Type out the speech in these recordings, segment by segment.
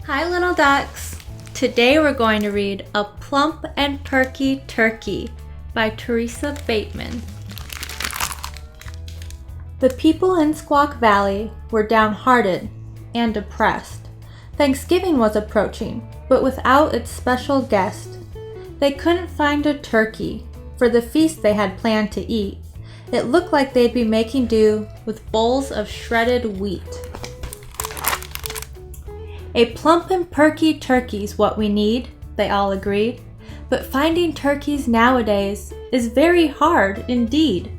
Hi little ducks! Today we're going to read A Plump and Perky Turkey by Teresa Bateman. The people in Squawk Valley were downhearted and depressed. Thanksgiving was approaching, but without its special guest. They couldn't find a turkey for the feast they had planned to eat. It looked like they'd be making do with bowls of shredded wheat. A plump and perky turkey's what we need, they all agreed. But finding turkeys nowadays is very hard indeed.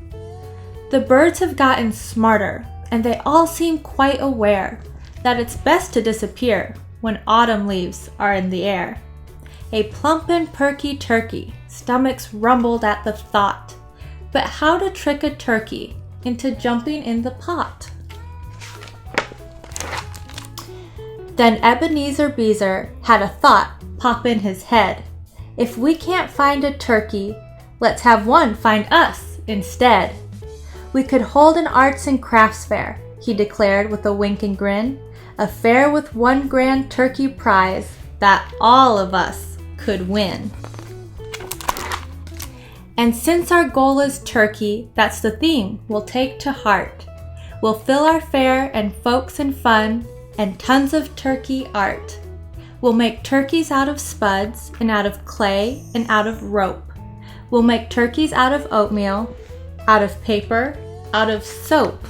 The birds have gotten smarter, and they all seem quite aware that it's best to disappear when autumn leaves are in the air. A plump and perky turkey, stomachs rumbled at the thought. But how to trick a turkey into jumping in the pot? Then Ebenezer Beezer had a thought pop in his head. If we can't find a turkey, let's have one find us instead. We could hold an arts and crafts fair, he declared with a wink and grin. A fair with one grand turkey prize that all of us could win. And since our goal is turkey, that's the theme we'll take to heart. We'll fill our fair and folks and fun and tons of turkey art. We'll make turkeys out of spuds and out of clay and out of rope. We'll make turkeys out of oatmeal, out of paper, out of soap.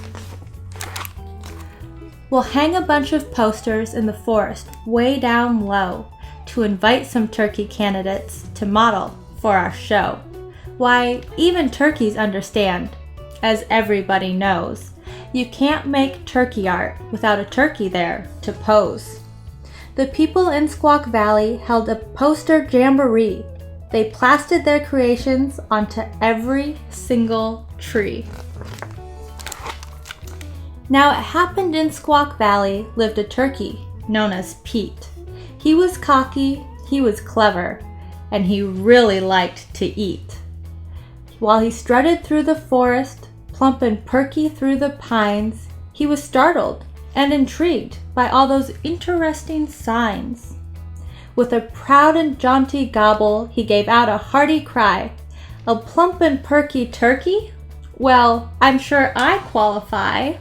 We'll hang a bunch of posters in the forest way down low to invite some turkey candidates to model for our show. Why, even turkeys understand, as everybody knows. You can't make turkey art without a turkey there to pose. The people in Squawk Valley held a poster jamboree. They plastered their creations onto every single tree. Now it happened in Squawk Valley lived a turkey known as Pete. He was cocky, he was clever, and he really liked to eat. While he strutted through the forest, plump and perky through the pines, he was startled and intrigued by all those interesting signs. With a proud and jaunty gobble, he gave out a hearty cry. A plump and perky turkey? Well, I'm sure I qualify.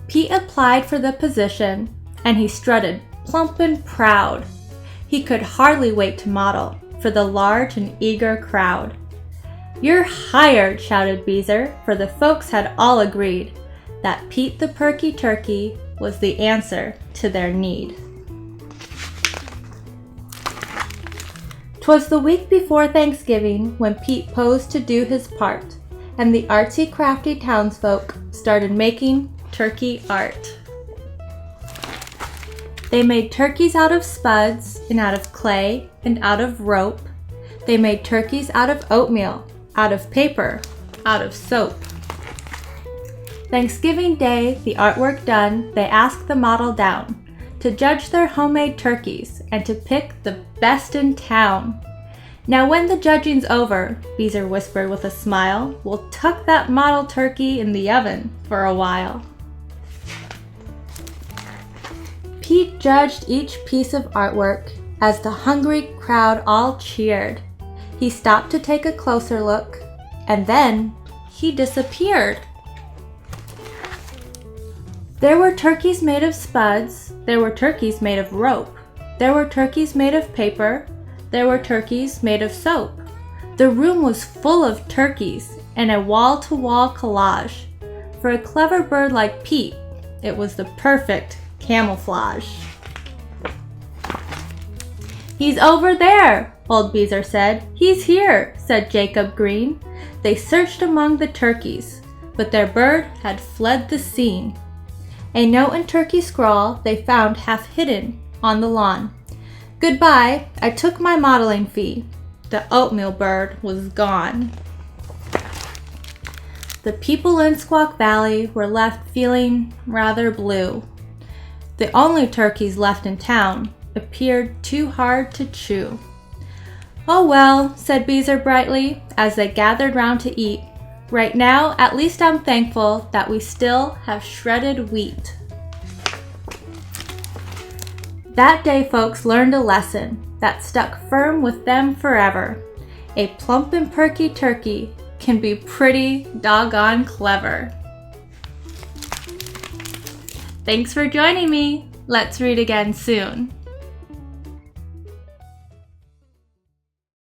Pete applied for the position, and he strutted plump and proud. He could hardly wait to model for the large and eager crowd. "You're hired," shouted Beezer, for the folks had all agreed that Pete the Perky Turkey was the answer to their need. 'Twas the week before Thanksgiving when Pete posed to do his part, and the artsy-crafty townsfolk started making turkey art. They made turkeys out of spuds and out of clay and out of rope. They made turkeys out of oatmeal, out of paper, out of soap. Thanksgiving Day, the artwork done, they asked the model down to judge their homemade turkeys and to pick the best in town. Now when the judging's over, Beezer whispered with a smile, we'll tuck that model turkey in the oven for a while. Pete judged each piece of artwork as the hungry crowd all cheered. He stopped to take a closer look, and then he disappeared. There were turkeys made of spuds, there were turkeys made of rope, there were turkeys made of paper, there were turkeys made of soap. The room was full of turkeys and a wall-to-wall collage. For a clever bird like Pete, it was the perfect camouflage. "He's over there," old Beezer said. "He's here," said Jacob Green. They searched among the turkeys, but their bird had fled the scene. A note in turkey scrawl they found half hidden on the lawn. "Goodbye, I took my modeling fee." The oatmeal bird was gone. The people in Squawk Valley were left feeling rather blue. The only turkeys left in town appeared too hard to chew. "Oh well," said Beezer brightly, as they gathered round to eat. Right now, at least I'm thankful that we still have shredded wheat. That day, folks learned a lesson that stuck firm with them forever. A plump and perky turkey can be pretty doggone clever. Thanks for joining me. Let's read again soon.